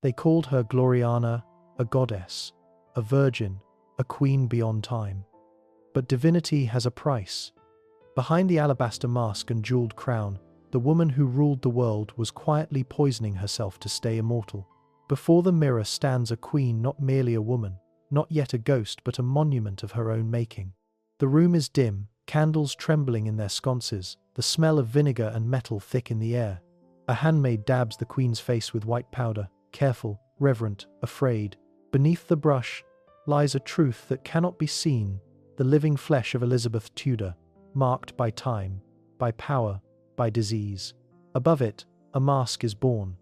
They called her Gloriana, a goddess, a virgin, a queen beyond time. But divinity has a price. Behind the alabaster mask and jeweled crown, the woman who ruled the world was quietly poisoning herself to stay immortal. Before the mirror stands a queen, not merely a woman, not yet a ghost, but a monument of her own making. The room is dim, candles trembling in their sconces, the smell of vinegar and metal thick in the air. A handmaid dabs the queen's face with white powder, careful, reverent, afraid. Beneath the brush lies a truth that cannot be seen, the living flesh of Elizabeth Tudor, marked by time, by power, by disease. Above it, a mask is born.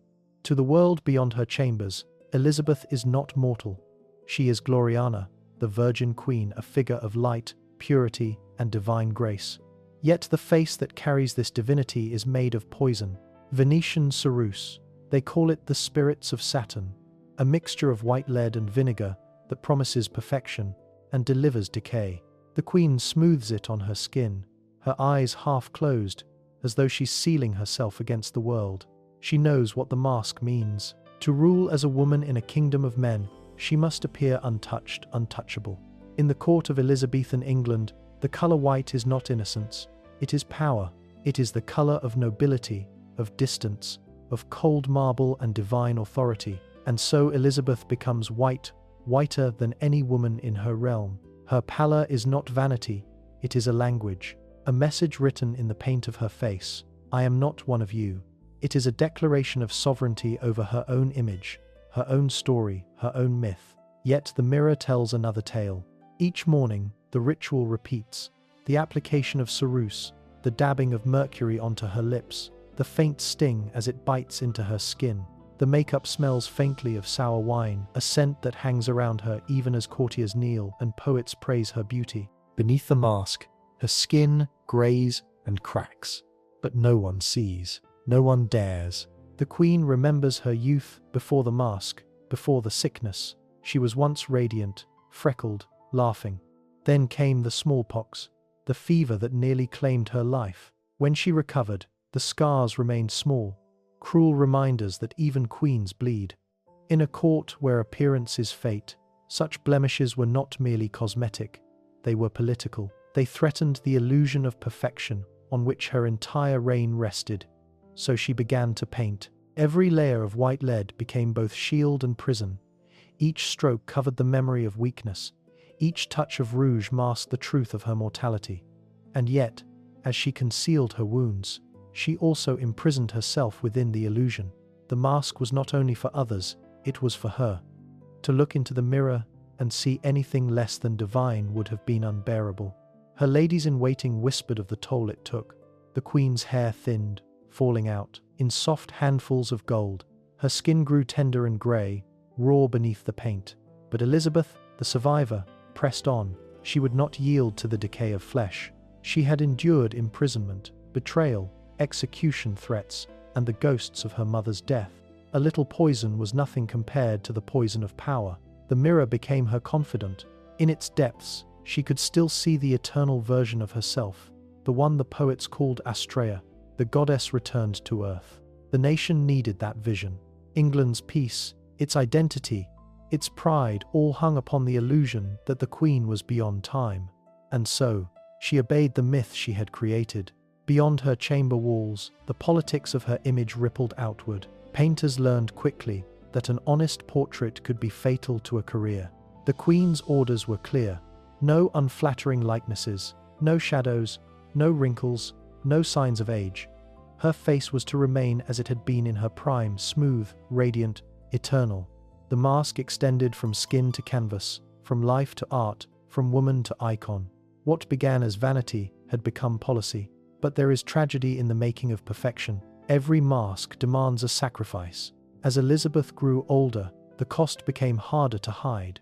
To the world beyond her chambers, Elizabeth is not mortal. She is Gloriana, the Virgin Queen, a figure of light, purity, and divine grace. Yet the face that carries this divinity is made of poison. Venetian ceruse. They call it the spirits of Saturn, a mixture of white lead and vinegar that promises perfection and delivers decay. The queen smooths it on her skin, her eyes half closed, as though she's sealing herself against the world. She knows what the mask means. To rule as a woman in a kingdom of men, she must appear untouched, untouchable. In the court of Elizabethan England, the color white is not innocence. It is power. It is the color of nobility, of distance, of cold marble and divine authority. And so Elizabeth becomes white, whiter than any woman in her realm. Her pallor is not vanity, it is a language, a message written in the paint of her face. I am not one of you. It is a declaration of sovereignty over her own image, her own story, her own myth. Yet the mirror tells another tale. Each morning, the ritual repeats. The application of ceruse, the dabbing of mercury onto her lips, the faint sting as it bites into her skin. The makeup smells faintly of sour wine, a scent that hangs around her even as courtiers kneel and poets praise her beauty. Beneath the mask, her skin grays and cracks. But no one sees, no one dares. The queen remembers her youth before the mask, before the sickness. She was once radiant, freckled, laughing. Then came the smallpox, the fever that nearly claimed her life. When she recovered, the scars remained small, cruel reminders that even queens bleed. In a court where appearance is fate, such blemishes were not merely cosmetic, they were political. They threatened the illusion of perfection on which her entire reign rested. So she began to paint. Every layer of white lead became both shield and prison. Each stroke covered the memory of weakness. Each touch of rouge masked the truth of her mortality. And yet, as she concealed her wounds, she also imprisoned herself within the illusion. The mask was not only for others, it was for her. To look into the mirror and see anything less than divine would have been unbearable. Her ladies-in-waiting whispered of the toll it took. The queen's hair thinned, falling out in soft handfuls of gold. Her skin grew tender and grey, raw beneath the paint. But Elizabeth, the survivor, pressed on. She would not yield to the decay of flesh. She had endured imprisonment, betrayal, execution threats, and the ghosts of her mother's death. A little poison was nothing compared to the poison of power. The mirror became her confidant. In its depths, she could still see the eternal version of herself, the one the poets called Astrea. The goddess returned to earth. The nation needed that vision. England's peace, its identity, its pride all hung upon the illusion that the queen was beyond time. And so, she obeyed the myth she had created. Beyond her chamber walls, the politics of her image rippled outward. Painters learned quickly that an honest portrait could be fatal to a career. The queen's orders were clear. No unflattering likenesses, no shadows, no wrinkles, no signs of age. Her face was to remain as it had been in her prime, smooth, radiant, eternal. The mask extended from skin to canvas, from life to art, from woman to icon. What began as vanity had become policy. But there is tragedy in the making of perfection. Every mask demands a sacrifice. As Elizabeth grew older, the cost became harder to hide.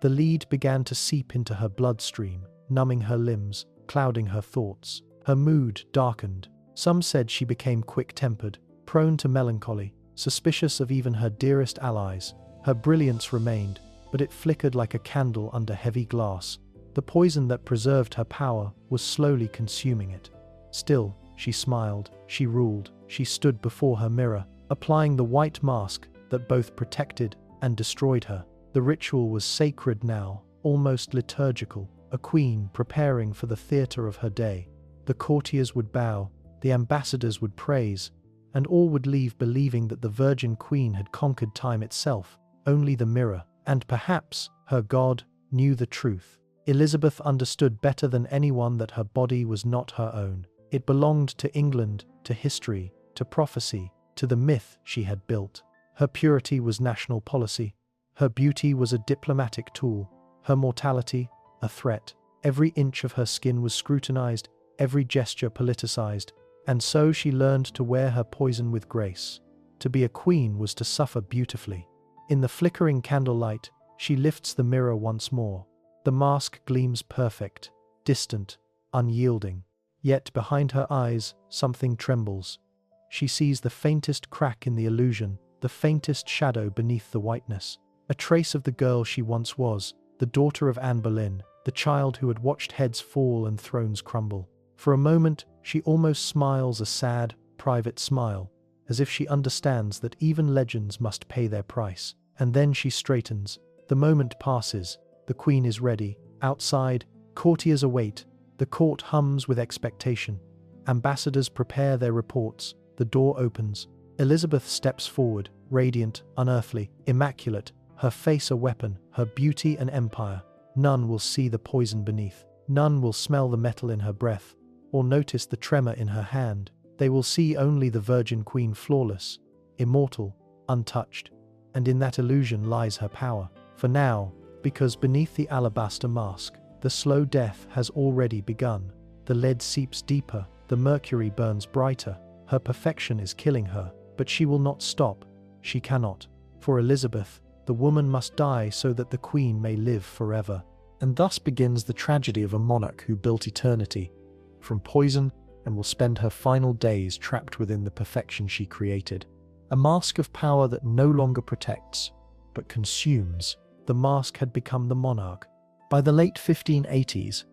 The lead began to seep into her bloodstream, numbing her limbs, clouding her thoughts. Her mood darkened. Some said she became quick-tempered, prone to melancholy, suspicious of even her dearest allies. Her brilliance remained, but it flickered like a candle under heavy glass. The poison that preserved her power was slowly consuming it. Still, she smiled, she ruled, she stood before her mirror, applying the white mask that both protected and destroyed her. The ritual was sacred now, almost liturgical, a queen preparing for the theatre of her day. The courtiers would bow, the ambassadors would praise, and all would leave believing that the Virgin Queen had conquered time itself. Only the mirror, and perhaps her God, knew the truth. Elizabeth understood better than anyone that her body was not her own. It belonged to England, to history, to prophecy, to the myth she had built. Her purity was national policy. Her beauty was a diplomatic tool. Her mortality, a threat. Every inch of her skin was scrutinized, every gesture politicized, and so she learned to wear her poison with grace. To be a queen was to suffer beautifully. In the flickering candlelight, she lifts the mirror once more. The mask gleams perfect, distant, unyielding. Yet behind her eyes, something trembles. She sees the faintest crack in the illusion, the faintest shadow beneath the whiteness. A trace of the girl she once was, the daughter of Anne Boleyn, the child who had watched heads fall and thrones crumble. For a moment, she almost smiles a sad, private smile, as if she understands that even legends must pay their price. And then she straightens. The moment passes. The queen is ready. Outside, courtiers await. The court hums with expectation. Ambassadors prepare their reports. The door opens. Elizabeth steps forward, radiant, unearthly, immaculate, her face a weapon, her beauty an empire. None will see the poison beneath. None will smell the metal in her breath, or notice the tremor in her hand. They will see only the Virgin Queen flawless, immortal, untouched. And in that illusion lies her power. For now, because beneath the alabaster mask, the slow death has already begun. The lead seeps deeper, the mercury burns brighter. Her perfection is killing her, but she will not stop. She cannot. For Elizabeth, the woman must die so that the queen may live forever. And thus begins the tragedy of a monarch who built eternity from poison and will spend her final days trapped within the perfection she created. A mask of power that no longer protects, but consumes. The mask had become the monarch. By the late 1580s,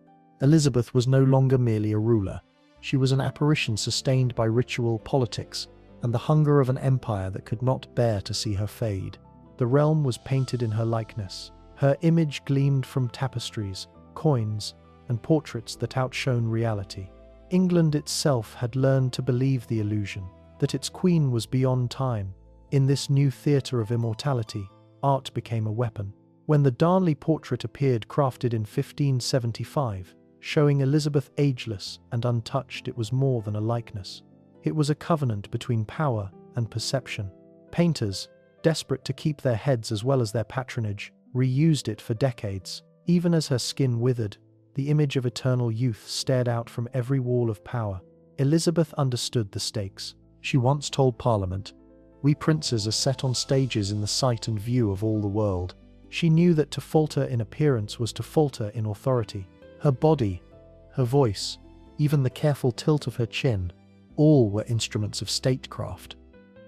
Elizabeth was no longer merely a ruler. She was an apparition sustained by ritual, politics, and the hunger of an empire that could not bear to see her fade. The realm was painted in her likeness. Her image gleamed from tapestries, coins, and portraits that outshone reality. England itself had learned to believe the illusion, that its queen was beyond time. In this new theatre of immortality, art became a weapon. When the Darnley portrait appeared, crafted in 1575, showing Elizabeth ageless and untouched, it was more than a likeness. It was a covenant between power and perception. Painters, desperate to keep their heads as well as their patronage, reused it for decades. Even as her skin withered, the image of eternal youth stared out from every wall of power. Elizabeth understood the stakes. She once told Parliament, "We princes are set on stages in the sight and view of all the world." She knew that to falter in appearance was to falter in authority. Her body, her voice, even the careful tilt of her chin, all were instruments of statecraft.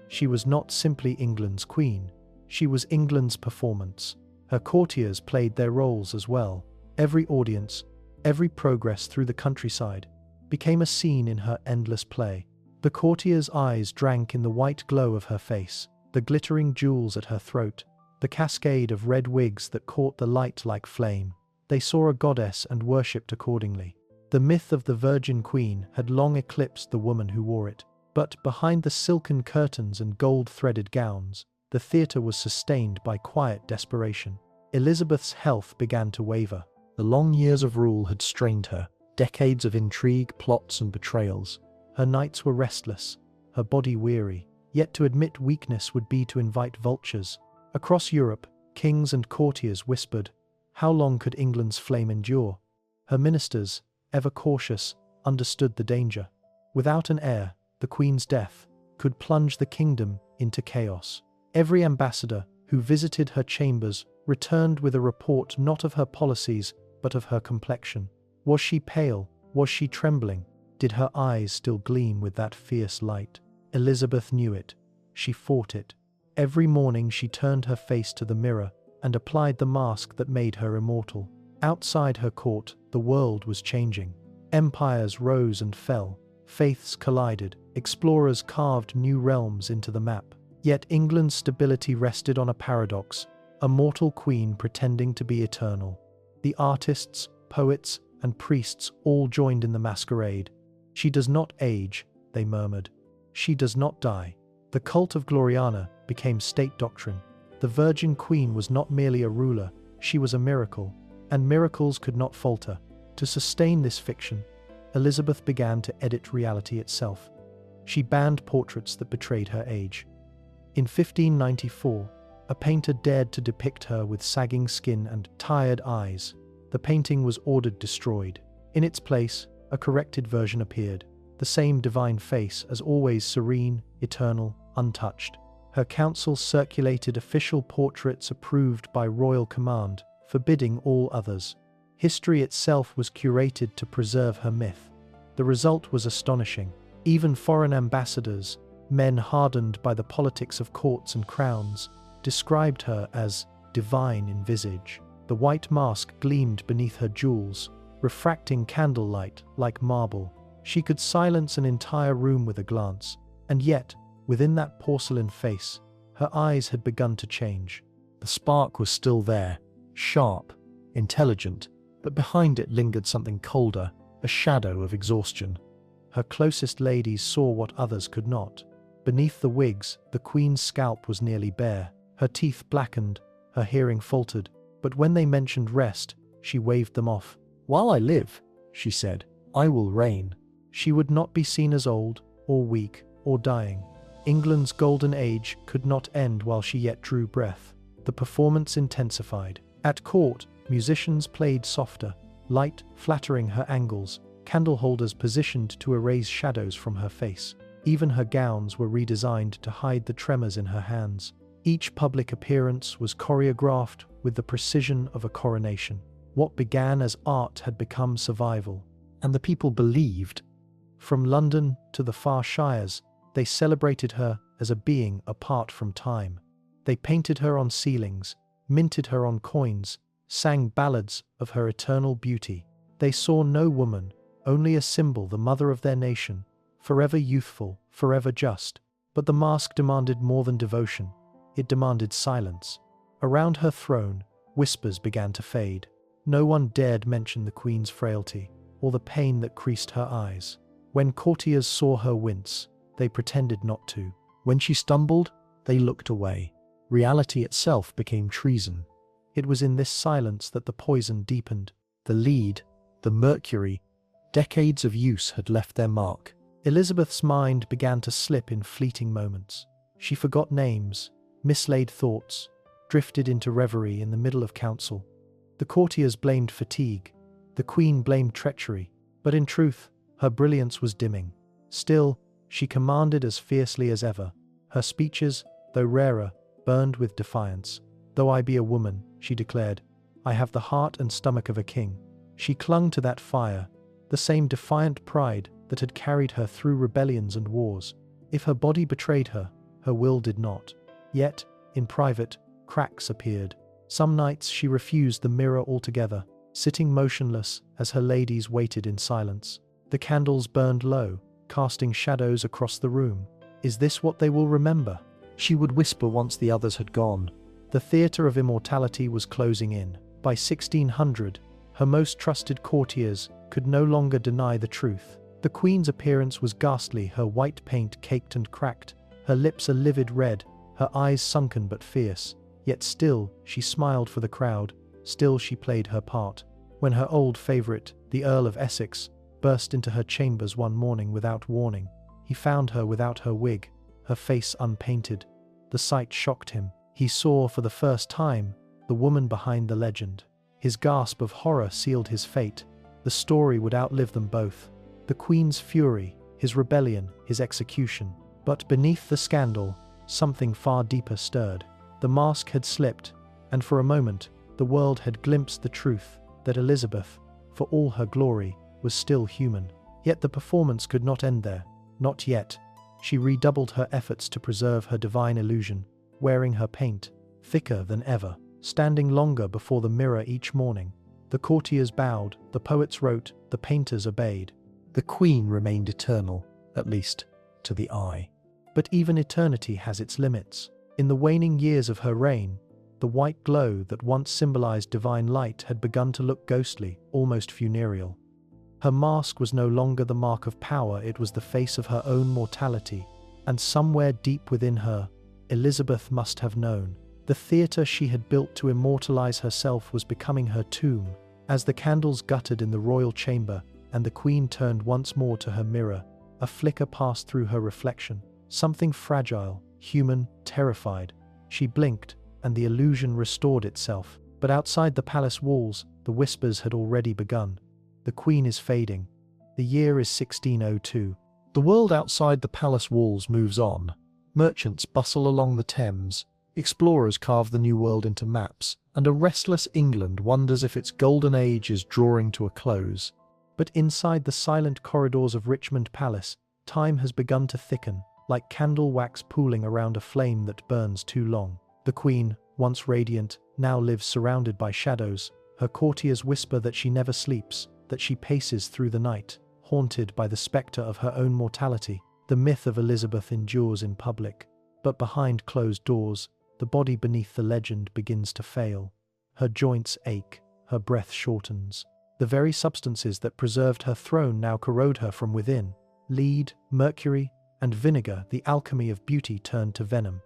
She was not simply England's queen, she was England's performance. Her courtiers played their roles as well. Every audience, every progress through the countryside, became a scene in her endless play. The courtiers' eyes drank in the white glow of her face, the glittering jewels at her throat, the cascade of red wigs that caught the light like flame. They saw a goddess and worshipped accordingly. The myth of the Virgin Queen had long eclipsed the woman who wore it. But behind the silken curtains and gold-threaded gowns, the theatre was sustained by quiet desperation. Elizabeth's health began to waver. The long years of rule had strained her, decades of intrigue, plots, and betrayals. Her nights were restless, her body weary. Yet to admit weakness would be to invite vultures. Across Europe, kings and courtiers whispered, how long could England's flame endure? Her ministers, ever cautious, understood the danger. Without an heir, the Queen's death could plunge the kingdom into chaos. Every ambassador who visited her chambers returned with a report not of her policies, but of her complexion. Was she pale? Was she trembling? Did her eyes still gleam with that fierce light? Elizabeth knew it. She fought it. Every morning she turned her face to the mirror and applied the mask that made her immortal. Outside her court, the world was changing. Empires rose and fell. Faiths collided. Explorers carved new realms into the map. Yet England's stability rested on a paradox, a mortal queen pretending to be eternal. The artists, poets, and priests all joined in the masquerade. "She does not age," they murmured. "She does not die." The cult of Gloriana became state doctrine. The Virgin Queen was not merely a ruler, she was a miracle, and miracles could not falter. To sustain this fiction, Elizabeth began to edit reality itself. She banned portraits that betrayed her age. In 1594, a painter dared to depict her with sagging skin and tired eyes. The painting was ordered destroyed. In its place, a corrected version appeared, the same divine face as always, serene, eternal, untouched. Her council circulated official portraits approved by royal command, forbidding all others. History itself was curated to preserve her myth. The result was astonishing. Even foreign ambassadors, men hardened by the politics of courts and crowns, described her as divine in visage. The white mask gleamed beneath her jewels, refracting candlelight like marble. She could silence an entire room with a glance, and yet, within that porcelain face, her eyes had begun to change. The spark was still there, sharp, intelligent, but behind it lingered something colder, a shadow of exhaustion. Her closest ladies saw what others could not. Beneath the wigs, the queen's scalp was nearly bare. Her teeth blackened, her hearing faltered, but when they mentioned rest, she waved them off. "While I live," she said, "I will reign." She would not be seen as old, or weak, or dying. England's golden age could not end while she yet drew breath. The performance intensified. At court, musicians played softer, light flattering her angles, candle holders positioned to erase shadows from her face. Even her gowns were redesigned to hide the tremors in her hands. Each public appearance was choreographed with the precision of a coronation. What began as art had become survival, and the people believed. From London to the far shires, they celebrated her as a being apart from time. They painted her on ceilings, minted her on coins, sang ballads of her eternal beauty. They saw no woman, only a symbol, the mother of their nation, forever youthful, forever just. But the mask demanded more than devotion. It demanded silence. Around her throne, whispers began to fade. No one dared mention the queen's frailty, or the pain that creased her eyes. When courtiers saw her wince, they pretended not to. When she stumbled, they looked away. Reality itself became treason. It was in this silence that the poison deepened. The lead, the mercury, decades of use had left their mark. Elizabeth's mind began to slip in fleeting moments. She forgot names, mislaid thoughts, drifted into reverie in the middle of council. The courtiers blamed fatigue, the queen blamed treachery, but in truth, her brilliance was dimming. Still, she commanded as fiercely as ever. Her speeches, though rarer, burned with defiance. "Though I be a woman," she declared, "I have the heart and stomach of a king." She clung to that fire, the same defiant pride that had carried her through rebellions and wars. If her body betrayed her, her will did not. Yet, in private, cracks appeared. Some nights she refused the mirror altogether, sitting motionless as her ladies waited in silence. The candles burned low, casting shadows across the room. "Is this what they will remember?" she would whisper once the others had gone. The Theatre of Immortality was closing in. By 1600, her most trusted courtiers could no longer deny the truth. The queen's appearance was ghastly, her white paint caked and cracked, her lips a livid red, her eyes sunken but fierce. Yet still, she smiled for the crowd, still she played her part. When her old favourite, the Earl of Essex, burst into her chambers one morning without warning, he found her without her wig, her face unpainted. The sight shocked him. He saw for the first time the woman behind the legend. His gasp of horror sealed his fate. The story would outlive them both. The queen's fury, his rebellion, his execution. But beneath the scandal, something far deeper stirred. The mask had slipped, and for a moment, the world had glimpsed the truth that Elizabeth, for all her glory, was still human. Yet the performance could not end there. Not yet. She redoubled her efforts to preserve her divine illusion, wearing her paint, thicker than ever, standing longer before the mirror each morning. The courtiers bowed, the poets wrote, the painters obeyed. The queen remained eternal, at least to the eye. But even eternity has its limits. In the waning years of her reign, the white glow that once symbolized divine light had begun to look ghostly, almost funereal. Her mask was no longer the mark of power, it was the face of her own mortality, and somewhere deep within her, Elizabeth must have known. The theatre she had built to immortalize herself was becoming her tomb. As the candles guttered in the royal chamber, and the Queen turned once more to her mirror, a flicker passed through her reflection. Something fragile, human, terrified. She blinked, and the illusion restored itself. But outside the palace walls, the whispers had already begun. The Queen is fading. The year is 1602. The world outside the palace walls moves on. Merchants bustle along the Thames. Explorers carve the New World into maps, and a restless England wonders if its golden age is drawing to a close. But inside the silent corridors of Richmond Palace, time has begun to thicken, like candle wax pooling around a flame that burns too long. The Queen, once radiant, now lives surrounded by shadows. Her courtiers whisper that she never sleeps, that she paces through the night, haunted by the spectre of her own mortality. The myth of Elizabeth endures in public, but behind closed doors, the body beneath the legend begins to fail. Her joints ache, her breath shortens. The very substances that preserved her throne now corrode her from within. Lead, mercury, and vinegar, the alchemy of beauty, turned to venom.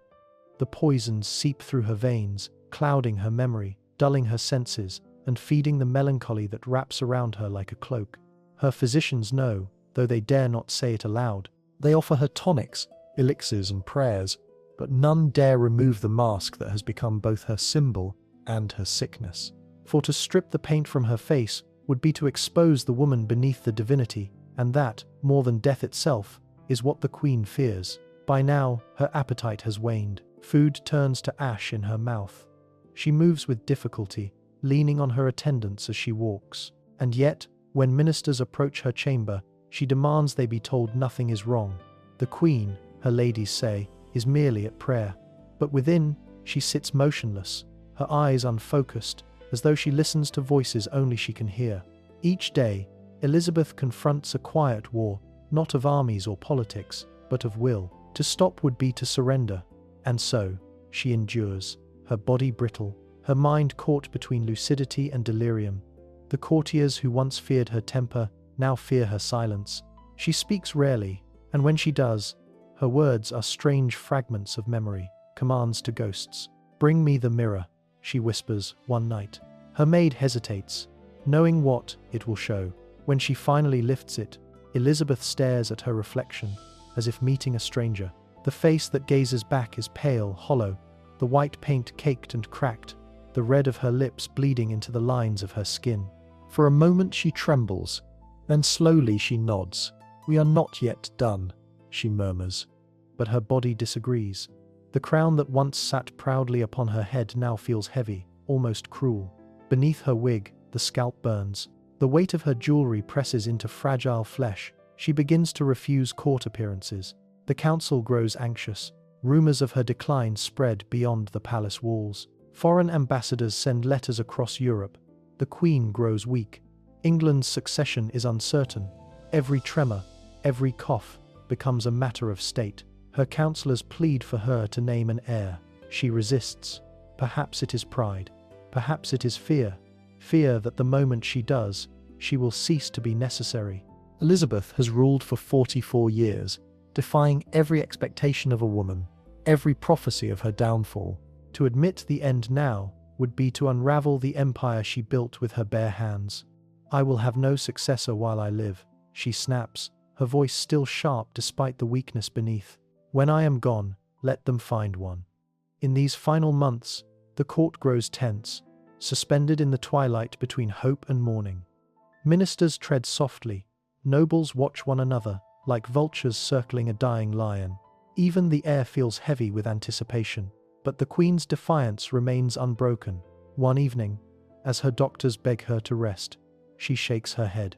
The poisons seep through her veins, clouding her memory, dulling her senses, and feeding the melancholy that wraps around her like a cloak. Her physicians know, though they dare not say it aloud. They offer her tonics, elixirs, and prayers, but none dare remove the mask that has become both her symbol and her sickness. For to strip the paint from her face would be to expose the woman beneath the divinity, and that, more than death itself, is what the Queen fears. By now, her appetite has waned. Food turns to ash in her mouth. She moves with difficulty, leaning on her attendants as she walks. And yet, when ministers approach her chamber, she demands they be told nothing is wrong. The Queen, her ladies say, is merely at prayer. But within, she sits motionless, her eyes unfocused, as though she listens to voices only she can hear. Each day, Elizabeth confronts a quiet war, not of armies or politics, but of will. To stop would be to surrender. And so, she endures, her body brittle, her mind caught between lucidity and delirium. The courtiers who once feared her temper now fear her silence. She speaks rarely, and when she does, her words are strange fragments of memory, commands to ghosts. "Bring me the mirror," she whispers one night. Her maid hesitates, knowing what it will show. When she finally lifts it, Elizabeth stares at her reflection, as if meeting a stranger. The face that gazes back is pale, hollow, the white paint caked and cracked, the red of her lips bleeding into the lines of her skin. For a moment she trembles, then slowly she nods. "We are not yet done," she murmurs. But her body disagrees. The crown that once sat proudly upon her head now feels heavy, almost cruel. Beneath her wig, the scalp burns. The weight of her jewelry presses into fragile flesh. She begins to refuse court appearances. The council grows anxious. Rumors of her decline spread beyond the palace walls. Foreign ambassadors send letters across Europe. The Queen grows weak. England's succession is uncertain. Every tremor, every cough, becomes a matter of state. Her counselors plead for her to name an heir. She resists. Perhaps it is pride. Perhaps it is fear. Fear that the moment she does, she will cease to be necessary. Elizabeth has ruled for 44 years, defying every expectation of a woman, every prophecy of her downfall. To admit the end now would be to unravel the empire she built with her bare hands. "I will have no successor while I live," she snaps, her voice still sharp despite the weakness beneath. "When I am gone, let them find one." In these final months, the court grows tense, suspended in the twilight between hope and mourning. Ministers tread softly, nobles watch one another, like vultures circling a dying lion. Even the air feels heavy with anticipation, but the Queen's defiance remains unbroken. One evening, as her doctors beg her to rest, she shakes her head.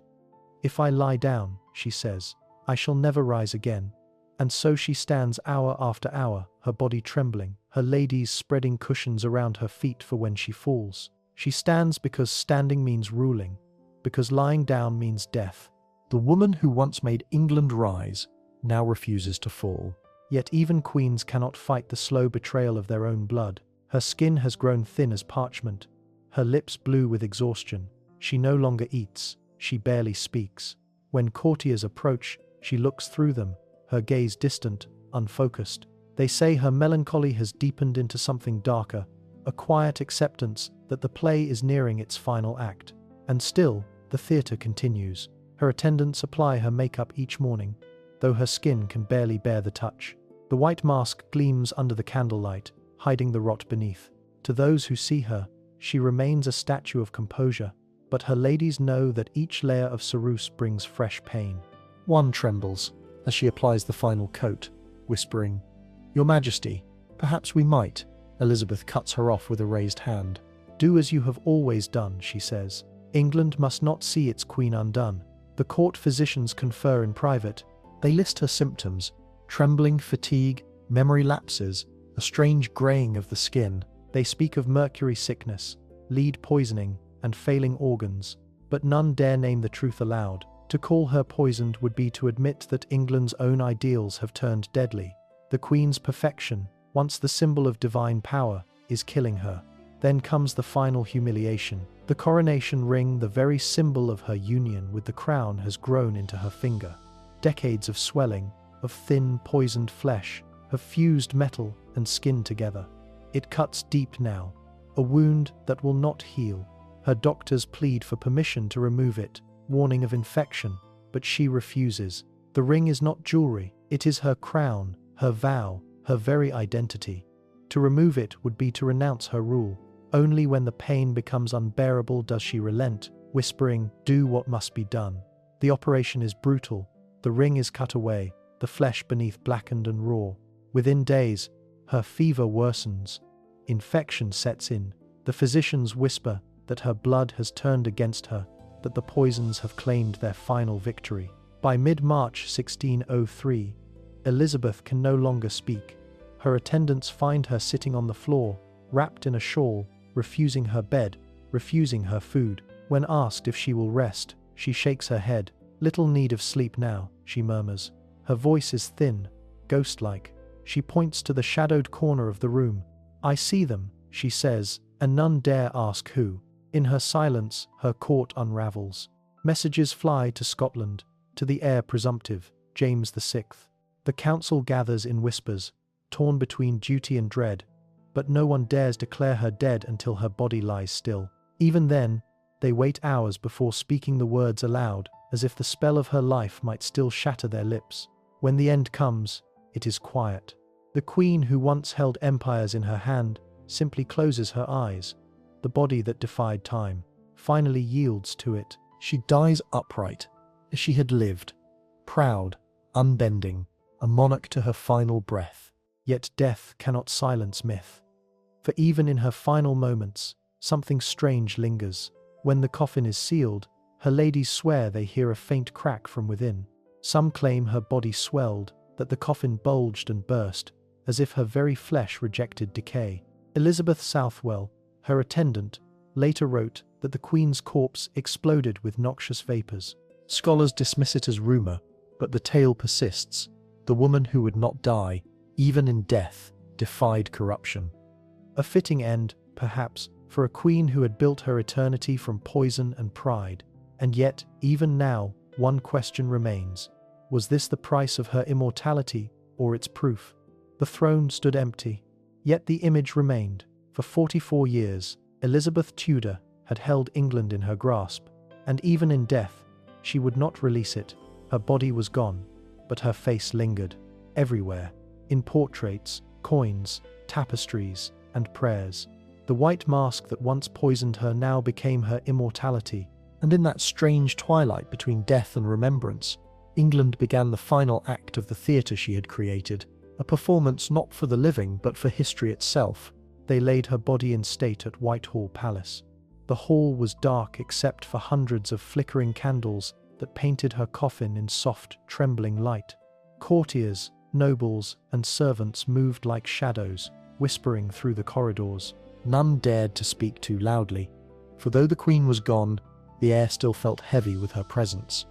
"If I lie down," she says, "I shall never rise again." And so she stands hour after hour, her body trembling, her ladies spreading cushions around her feet for when she falls. She stands because standing means ruling, because lying down means death. The woman who once made England rise now refuses to fall. Yet even queens cannot fight the slow betrayal of their own blood. Her skin has grown thin as parchment, her lips blue with exhaustion. She no longer eats, she barely speaks. When courtiers approach, she looks through them, her gaze distant, unfocused. They say her melancholy has deepened into something darker, a quiet acceptance that the play is nearing its final act. And still, the theatre continues. Her attendants apply her makeup each morning, though her skin can barely bear the touch. The white mask gleams under the candlelight, hiding the rot beneath. To those who see her, she remains a statue of composure, but her ladies know that each layer of ceruse brings fresh pain. One trembles as she applies the final coat, whispering, "Your Majesty, perhaps we might." Elizabeth cuts her off with a raised hand. "Do as you have always done," she says. "England must not see its queen undone." The court physicians confer in private. They list her symptoms: trembling, fatigue, memory lapses, a strange graying of the skin. They speak of mercury sickness, lead poisoning, and failing organs. But none dare name the truth aloud. To call her poisoned would be to admit that England's own ideals have turned deadly. The Queen's perfection, once the symbol of divine power, is killing her. Then comes the final humiliation. The coronation ring, the very symbol of her union with the crown, has grown into her finger. Decades of swelling, of thin, poisoned flesh, have fused metal and skin together. It cuts deep now, a wound that will not heal. Her doctors plead for permission to remove it, warning of infection, but she refuses. The ring is not jewelry, it is her crown, her vow, her very identity. To remove it would be to renounce her rule. Only when the pain becomes unbearable does she relent, whispering, "Do what must be done." The operation is brutal. The ring is cut away, the flesh beneath blackened and raw. Within days, her fever worsens. Infection sets in. The physicians whisper that her blood has turned against her, that the poisons have claimed their final victory. By mid-March 1603, Elizabeth can no longer speak. Her attendants find her sitting on the floor, wrapped in a shawl, refusing her bed, refusing her food. When asked if she will rest, she shakes her head. "Little need of sleep now," she murmurs. Her voice is thin, ghost-like. She points to the shadowed corner of the room. "I see them," she says, and none dare ask who. In her silence, her court unravels. Messages fly to Scotland, to the heir presumptive, James VI. The council gathers in whispers, torn between duty and dread, but no one dares declare her dead until her body lies still. Even then, they wait hours before speaking the words aloud, as if the spell of her life might still shatter their lips. When the end comes, it is quiet. The queen, who once held empires in her hand, simply closes her eyes. The body that defied time finally yields to it. She dies upright, as she had lived, proud, unbending, a monarch to her final breath. Yet death cannot silence myth. For even in her final moments, something strange lingers. When the coffin is sealed, her ladies swear they hear a faint crack from within. Some claim her body swelled, that the coffin bulged and burst, as if her very flesh rejected decay. Elizabeth Southwell, her attendant, later wrote that the Queen's corpse exploded with noxious vapors. Scholars dismiss it as rumor, but the tale persists. The woman who would not die, even in death, defied corruption. A fitting end, perhaps, for a queen who had built her eternity from poison and pride. And yet, even now, one question remains. Was this the price of her immortality, or its proof? The throne stood empty, yet the image remained. For 44 years, Elizabeth Tudor had held England in her grasp, and even in death, she would not release it. Her body was gone, but her face lingered, everywhere, in portraits, coins, tapestries, and prayers. The white mask that once poisoned her now became her immortality, and in that strange twilight between death and remembrance, England began the final act of the theatre she had created, a performance not for the living but for history itself. They laid her body in state at Whitehall Palace. The hall was dark except for hundreds of flickering candles that painted her coffin in soft, trembling light. Courtiers, nobles, and servants moved like shadows, whispering through the corridors. None dared to speak too loudly, for though the Queen was gone, the air still felt heavy with her presence.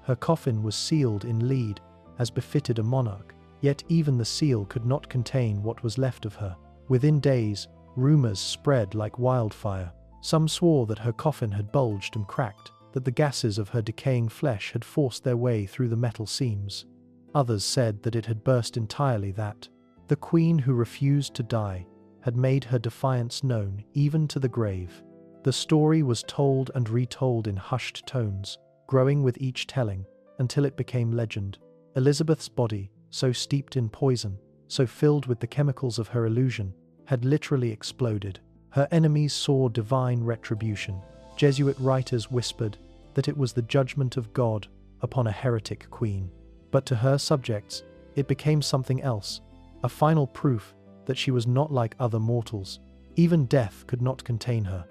Her coffin was sealed in lead, as befitted a monarch. Yet even the seal could not contain what was left of her. Within days, rumors spread like wildfire. Some swore that her coffin had bulged and cracked, that the gases of her decaying flesh had forced their way through the metal seams. Others said that it had burst entirely, that the queen who refused to die had made her defiance known even to the grave. The story was told and retold in hushed tones, growing with each telling, until it became legend. Elizabeth's body, so steeped in poison, so filled with the chemicals of her illusion, had literally exploded. Her enemies saw divine retribution. Jesuit writers whispered that it was the judgment of God upon a heretic queen. But to her subjects, it became something else, a final proof that she was not like other mortals. Even death could not contain her.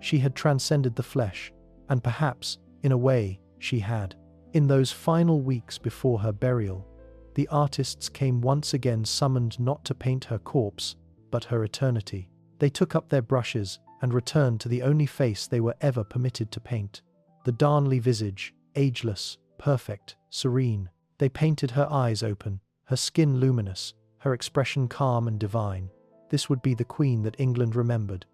She had transcended the flesh, and perhaps, in a way, she had. In those final weeks before her burial, the artists came once again summoned not to paint her corpse, but her eternity. They took up their brushes and returned to the only face they were ever permitted to paint. The Darnley visage, ageless, perfect, serene. They painted her eyes open, her skin luminous, her expression calm and divine. This would be the queen that England remembered.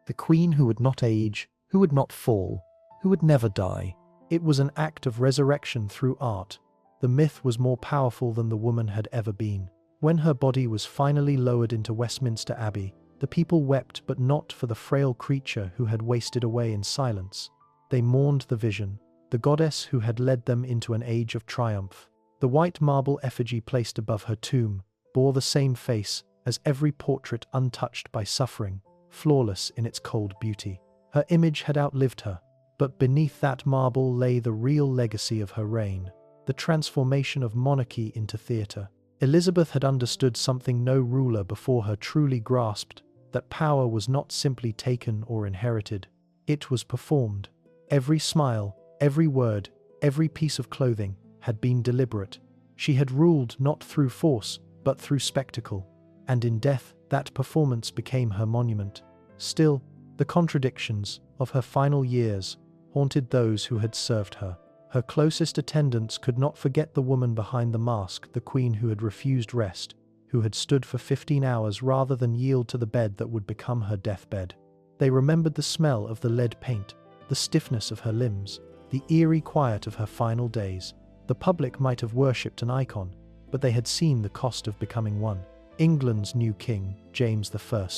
The queen who would not age, who would not fall, who would never die. It was an act of resurrection through art. The myth was more powerful than the woman had ever been. When her body was finally lowered into Westminster Abbey, the people wept, but not for the frail creature who had wasted away in silence. They mourned the vision, the goddess who had led them into an age of triumph. The white marble effigy placed above her tomb bore the same face as every portrait untouched by suffering, flawless in its cold beauty. Her image had outlived her, but beneath that marble lay the real legacy of her reign, the transformation of monarchy into theatre. Elizabeth had understood something no ruler before her truly grasped, that power was not simply taken or inherited. It was performed. Every smile, every word, every piece of clothing had been deliberate. She had ruled not through force, but through spectacle, and in death that performance became her monument. Still, the contradictions of her final years haunted those who had served her. Her closest attendants could not forget the woman behind the mask, the queen who had refused rest, who had stood for 15 hours rather than yield to the bed that would become her deathbed. They remembered the smell of the lead paint, the stiffness of her limbs, the eerie quiet of her final days. The public might have worshipped an icon, but they had seen the cost of becoming one. England's new king, James I,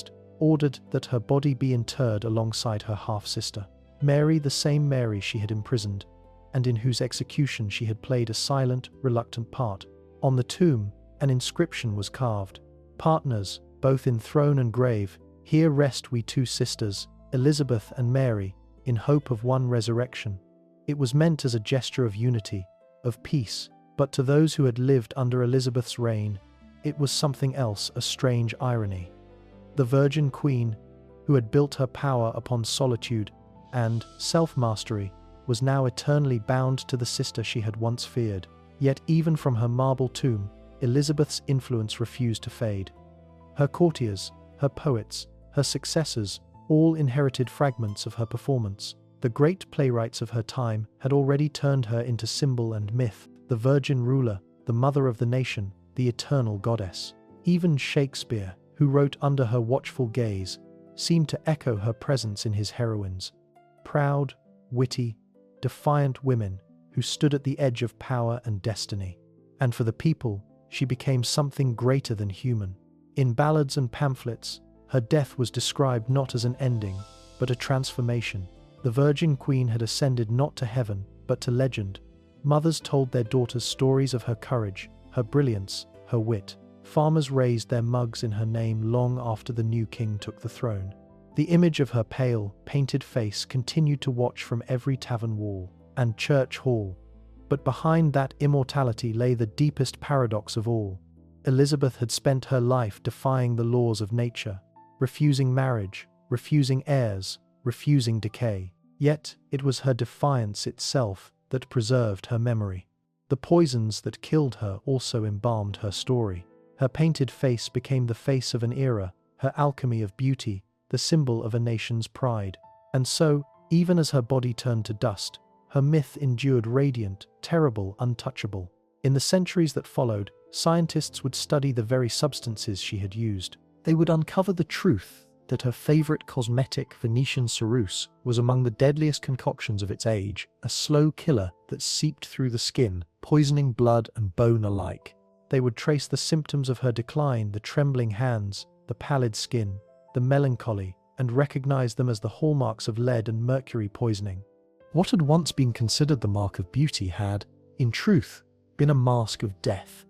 ordered that her body be interred alongside her half-sister, Mary, the same Mary she had imprisoned, and in whose execution she had played a silent, reluctant part. On the tomb, an inscription was carved: "Partners, both in throne and grave, here rest we two sisters, Elizabeth and Mary, in hope of one resurrection." It was meant as a gesture of unity, of peace, but to those who had lived under Elizabeth's reign, it was something else, a strange irony. The Virgin Queen, who had built her power upon solitude and self-mastery, was now eternally bound to the sister she had once feared. Yet even from her marble tomb, Elizabeth's influence refused to fade. Her courtiers, her poets, her successors, all inherited fragments of her performance. The great playwrights of her time had already turned her into symbol and myth, the virgin ruler, the mother of the nation, the eternal goddess. Even Shakespeare, who wrote under her watchful gaze, seemed to echo her presence in his heroines. Proud, witty, defiant women who stood at the edge of power and destiny. And for the people, she became something greater than human. In ballads and pamphlets, her death was described not as an ending, but a transformation. The Virgin Queen had ascended not to heaven, but to legend. Mothers told their daughters stories of her courage, her brilliance, her wit. Farmers raised their mugs in her name long after the new king took the throne. The image of her pale, painted face continued to watch from every tavern wall and church hall. But behind that immortality lay the deepest paradox of all. Elizabeth had spent her life defying the laws of nature, refusing marriage, refusing heirs, refusing decay. Yet it was her defiance itself that preserved her memory. The poisons that killed her also embalmed her story. Her painted face became the face of an era, her alchemy of beauty, the symbol of a nation's pride. And so, even as her body turned to dust, her myth endured radiant, terrible, untouchable. In the centuries that followed, scientists would study the very substances she had used. They would uncover the truth that her favorite cosmetic, Venetian ceruse, was among the deadliest concoctions of its age, a slow killer that seeped through the skin, poisoning blood and bone alike. They would trace the symptoms of her decline, the trembling hands, the pallid skin, the melancholy, and recognize them as the hallmarks of lead and mercury poisoning. What had once been considered the mark of beauty had, in truth, been a mask of death.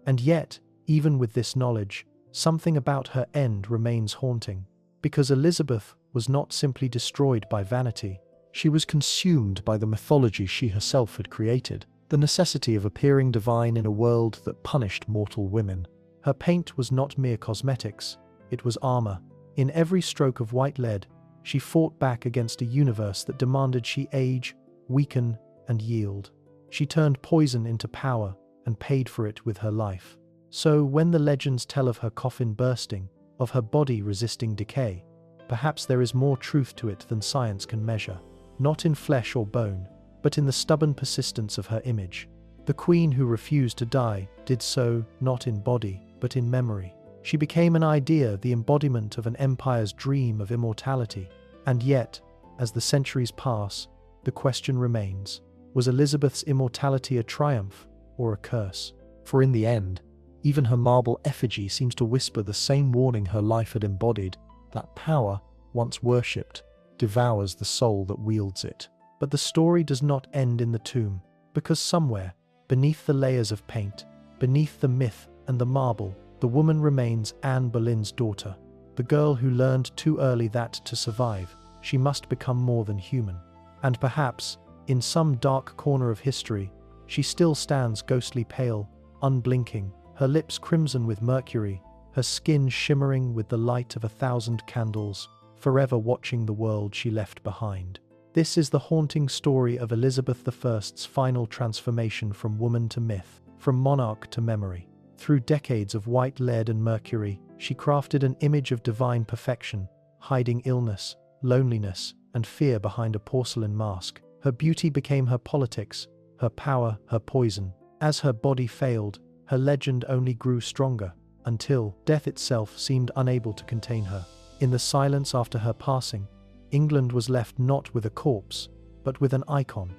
And yet, even with this knowledge, something about her end remains haunting. Because Elizabeth was not simply destroyed by vanity, she was consumed by the mythology she herself had created, the necessity of appearing divine in a world that punished mortal women. Her paint was not mere cosmetics, it was armor. In every stroke of white lead, she fought back against a universe that demanded she age, weaken, and yield. She turned poison into power and paid for it with her life. So when the legends tell of her coffin bursting, of her body resisting decay, perhaps there is more truth to it than science can measure. Not in flesh or bone, but in the stubborn persistence of her image. The queen who refused to die did so not in body, but in memory. She became an idea, the embodiment of an empire's dream of immortality. And yet, as the centuries pass, the question remains, was Elizabeth's immortality a triumph or a curse? For in the end, even her marble effigy seems to whisper the same warning her life had embodied, that power, once worshipped, devours the soul that wields it. But the story does not end in the tomb, because somewhere, beneath the layers of paint, beneath the myth and the marble, the woman remains Anne Boleyn's daughter, the girl who learned too early that to survive, she must become more than human. And perhaps, in some dark corner of history, she still stands ghostly pale, unblinking, her lips crimson with mercury, her skin shimmering with the light of 1,000 candles, forever watching the world she left behind. This is the haunting story of Elizabeth I's final transformation from woman to myth, from monarch to memory. Through decades of white lead and mercury, she crafted an image of divine perfection, hiding illness, loneliness, and fear behind a porcelain mask. Her beauty became her politics, her power, her poison. As her body failed, her legend only grew stronger, until death itself seemed unable to contain her. In the silence after her passing, England was left not with a corpse, but with an icon.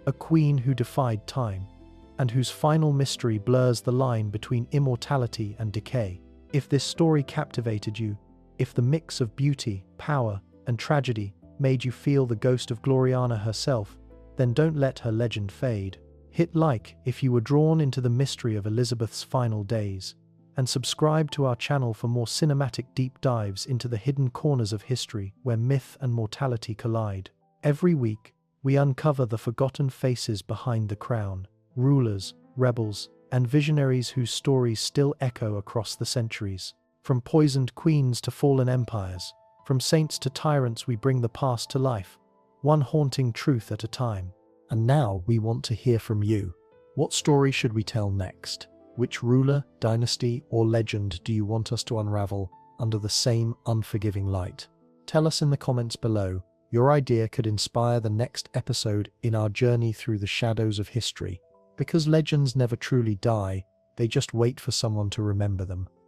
A queen who defied time, and whose final mystery blurs the line between immortality and decay. If this story captivated you, if the mix of beauty, power, and tragedy made you feel the ghost of Gloriana herself, then don't let her legend fade. Hit like if you were drawn into the mystery of Elizabeth's final days, and subscribe to our channel for more cinematic deep dives into the hidden corners of history where myth and mortality collide. Every week, we uncover the forgotten faces behind the crown, rulers, rebels, and visionaries whose stories still echo across the centuries. From poisoned queens to fallen empires, from saints to tyrants, we bring the past to life, one haunting truth at a time. And now we want to hear from you. What story should we tell next? Which ruler, dynasty, or legend do you want us to unravel under the same unforgiving light? Tell us in the comments below. Your idea could inspire the next episode in our journey through the shadows of history. Because legends never truly die, they just wait for someone to remember them.